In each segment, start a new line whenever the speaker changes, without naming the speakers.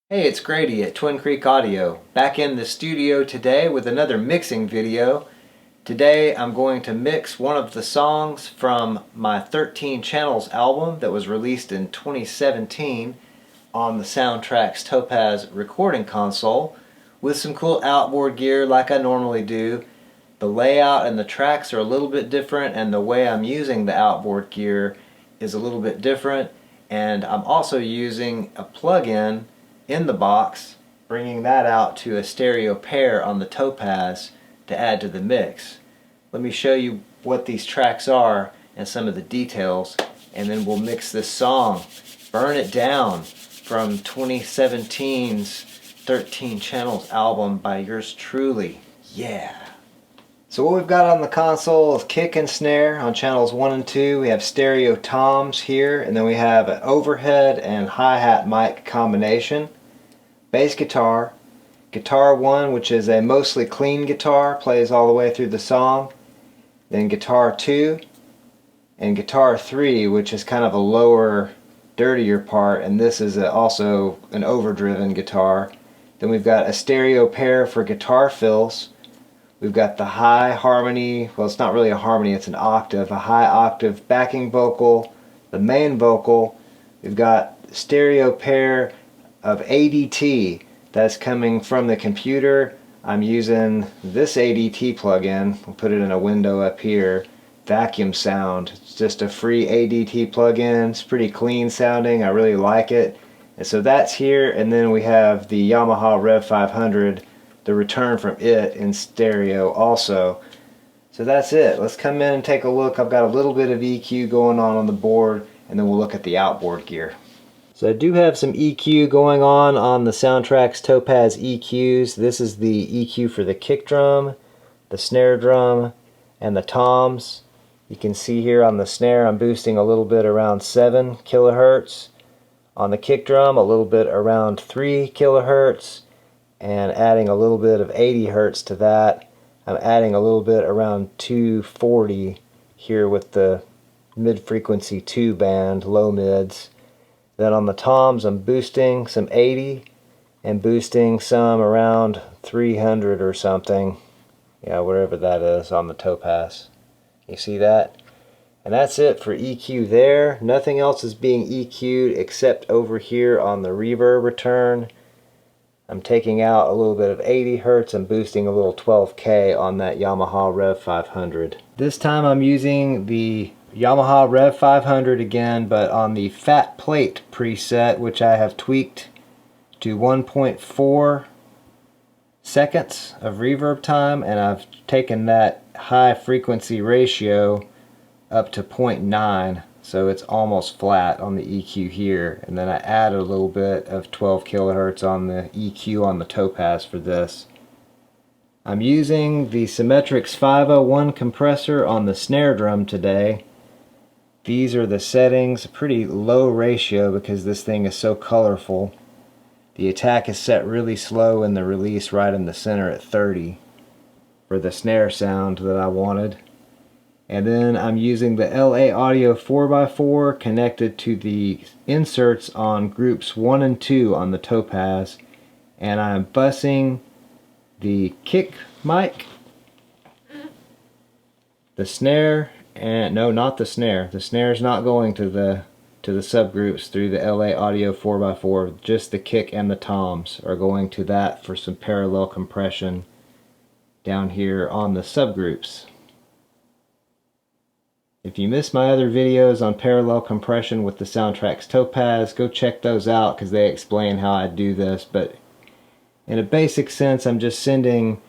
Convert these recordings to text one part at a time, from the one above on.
Hey, it's Grady at Twin Creek Audio, back in the studio today with another mixing video. Today I'm going to mix one of the songs from my 13 Channels album that was released in 2017 on the Soundtracs Topaz recording console with some cool outboard gear like I normally do. The layout and the tracks are a little bit different, and the way I'm using the outboard gear is a little bit different, and I'm also using a plug-in in the box, bringing that out to a stereo pair on the Topaz to add to the mix. Let me show you what these tracks are and some of the details, and then we'll mix this song, Burn It Down, from 2017's 13 Channels album by yours truly. Yeah! So what we've got on the console is kick and snare on channels 1 and 2. We have stereo toms here, and then we have an overhead and hi-hat mic combination. Bass guitar. Guitar 1, which is a mostly clean guitar, plays all the way through the song. Then guitar 2 and guitar 3, which is kind of a lower, dirtier part, and this is also an overdriven guitar. Then we've got a stereo pair for guitar fills. We've got the high harmony, well, it's not really a harmony, it's an octave, a high octave backing vocal, the main vocal. We've got stereo pair of ADT that's coming from the computer. I'm using this ADT plugin. We'll put it in a window up here. Vacuum Sound. It's just a free ADT plugin. It's pretty clean sounding. I really like it. And so that's here, and then we have the Yamaha Rev 500, the return from it in stereo also. So that's it. Let's come in and take a look. I've got a little bit of EQ going on the board, and then we'll look at the outboard gear. So I do have some EQ going on the Soundtracs Topaz EQs. This is the EQ for the kick drum, the snare drum, and the toms. You can see here on the snare I'm boosting a little bit around 7 kilohertz. On the kick drum a little bit around 3 kilohertz. And adding a little bit of 80 hertz to that. I'm adding a little bit around 240 here with the mid-frequency 2 band, low mids. Then on the toms I'm boosting some 80 and boosting some around 300 or something. Yeah, whatever that is on the Topaz. You see that? And that's it for EQ there. Nothing else is being EQ'd except over here on the reverb return. I'm taking out a little bit of 80 hertz and boosting a little 12K on that Yamaha Rev 500. This time I'm using the Yamaha Rev 500 again, but on the Fat Plate preset, which I have tweaked to 1.4 seconds of reverb time, and I've taken that high frequency ratio up to 0.9. So it's almost flat on the EQ here, and then I added a little bit of 12 kilohertz on the EQ on the Topaz for this. I'm using the Symetrix 501 compressor on the snare drum today. These are the settings, a pretty low ratio because this thing is so colorful. The attack is set really slow and the release right in the center at 30 for the snare sound that I wanted. And then I'm using the LA Audio 4x4 connected to the inserts on groups 1 and 2 on the Topaz. And I'm bussing the kick mic, the snare, and no, not the snare. The snare is not going to the subgroups through the LA Audio 4x4. Just the kick and the toms are going to that for some parallel compression down here on the subgroups. If you missed my other videos on parallel compression with the Soundtracs Topaz, go check those out because they explain how I do this. But in a basic sense, I'm just sending,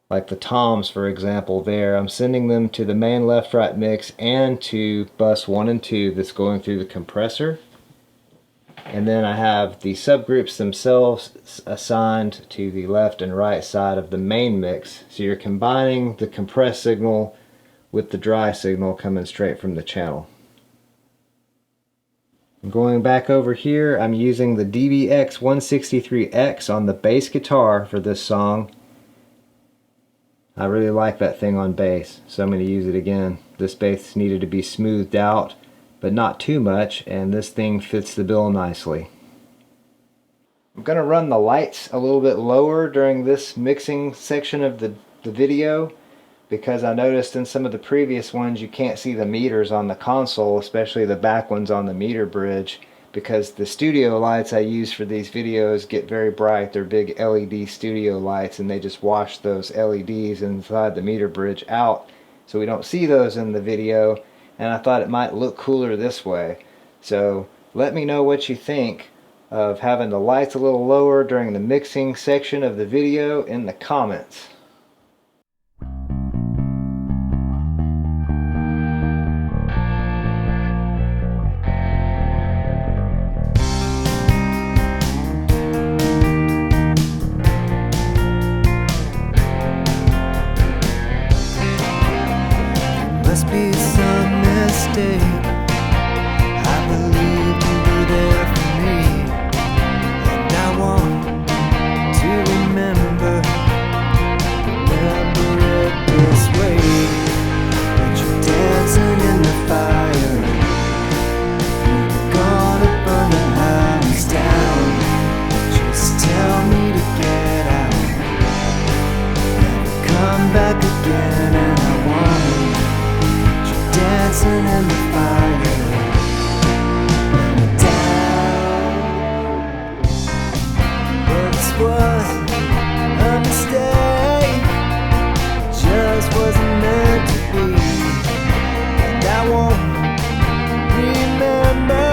like the toms for example there, I'm sending them to the main left-right mix and to bus 1 and 2 that's going through the compressor. And then I have the subgroups themselves assigned to the left and right side of the main mix. So you're combining the compressed signal with the dry signal coming straight from the channel. Going back over here, I'm using the DBX 163X on the bass guitar for this song. I really like that thing on bass, so I'm going to use it again. This bass needed to be smoothed out, but not too much, and this thing fits the bill nicely. I'm going to run the lights a little bit lower during this mixing section of the video, because I noticed in some of the previous ones you can't see the meters on the console, especially the back ones on the meter bridge, because the studio lights I use for these videos get very bright. They're big LED studio lights, and they just wash those LEDs inside the meter bridge out, so we don't see those in the video, and I thought it might look cooler this way. So let me know what you think of having the lights a little lower during the mixing section of the video in the comments.
Must be some mistake. I believed you were there for me, and I want to remember it this way. But you're dancing in the fire, you're gonna burn the house down. Just tell me to get out, never come back again, and I want dancing in the fire, down. But this was a mistake, just wasn't meant to be, and I won't remember,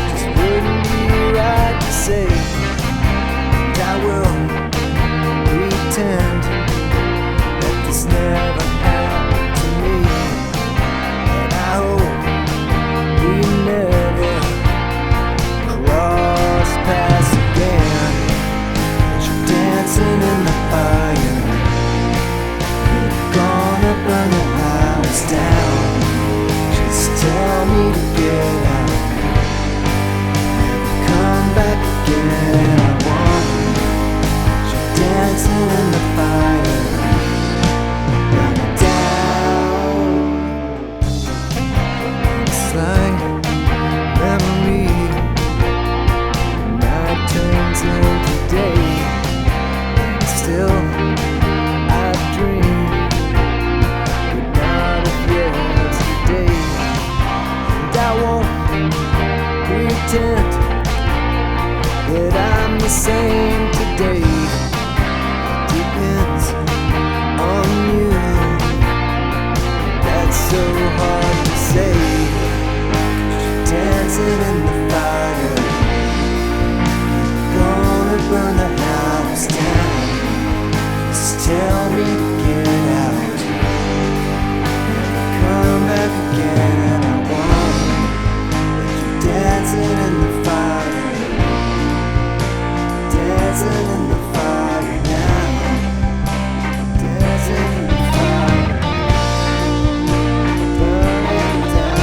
just wouldn't be right to say, and I will pretend that this never happened to me. I hope we never cross paths again. You're dancing in the fire, you're gonna burn the house down. Just tell me to get out, never come back again. I want you dancing in the fire. Like memory, night turns into day, and still I dream, but not of yesterday. And I won't pretend that I'm the same today. It depends on you, that's so hard to say. Dancing in the fire, gonna burn the house down. Just tell me to get out, never come back again, and I want that you're dancing in the fire, dancing in the fire now, dancing in the fire, burning down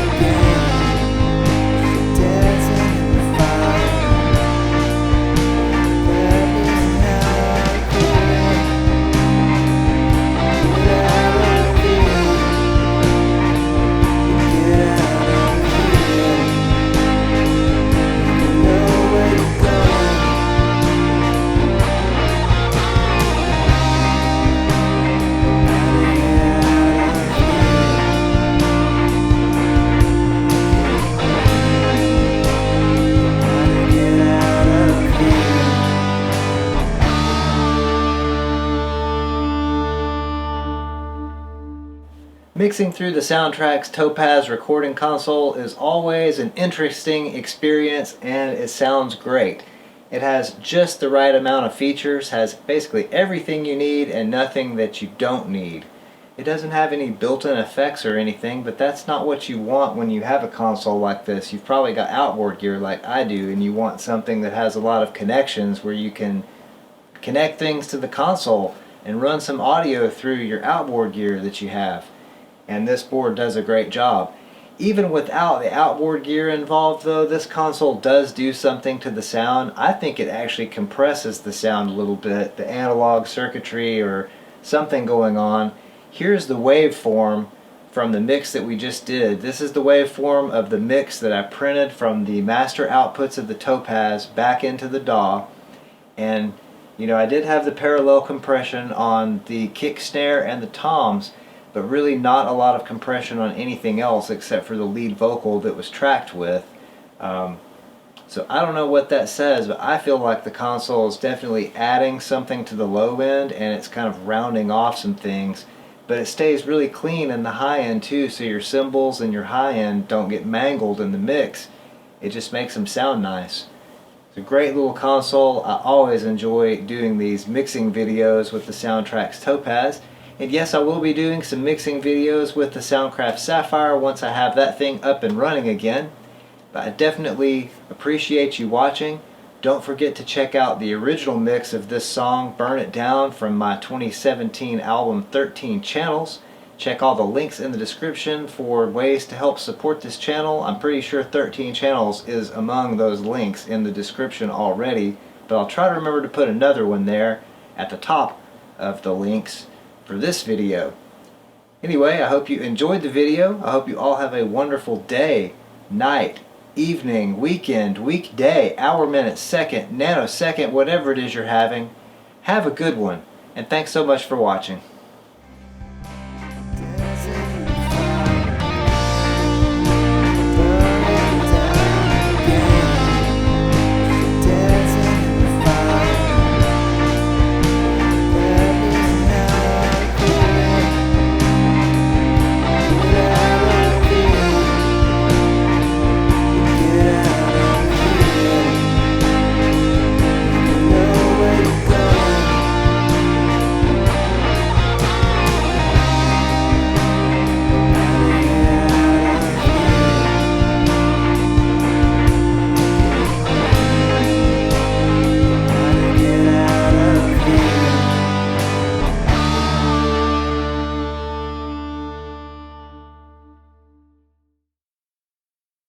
again.
Mixing through the Soundtracs Topaz recording console is always an interesting experience, and it sounds great. It has just the right amount of features, has basically everything you need and nothing that you don't need. It doesn't have any built-in effects or anything, but that's not what you want when you have a console like this. You've probably got outboard gear like I do, and you want something that has a lot of connections where you can connect things to the console and run some audio through your outboard gear that you have. And this board does a great job. Even without the outboard gear involved though, this console does do something to the sound. I think it actually compresses the sound a little bit, the analog circuitry or something going on. Here's the waveform from the mix that we just did. This is the waveform of the mix that I printed from the master outputs of the Topaz back into the DAW. And you know, I did have the parallel compression on the kick snare and the toms, but really not a lot of compression on anything else except for the lead vocal that was tracked with. So I don't know what that says, but I feel like the console is definitely adding something to the low end, and it's kind of rounding off some things. But it stays really clean in the high end too, so your cymbals and your high end don't get mangled in the mix. It just makes them sound nice. It's a great little console. I always enjoy doing these mixing videos with the Soundtracs Topaz. And yes, I will be doing some mixing videos with the Soundcraft Sapphire once I have that thing up and running again. But I definitely appreciate you watching. Don't forget to check out the original mix of this song, Burn It Down, from my 2017 album 13 Channels. Check all the links in the description for ways to help support this channel. I'm pretty sure 13 Channels is among those links in the description already, but I'll try to remember to put another one there at the top of the links for this video. Anyway, I hope you enjoyed the video. I hope you all have a wonderful day, night, evening, weekend, weekday, hour, minute, second, nanosecond, whatever it is you're having. Have a good one, and thanks so much for watching.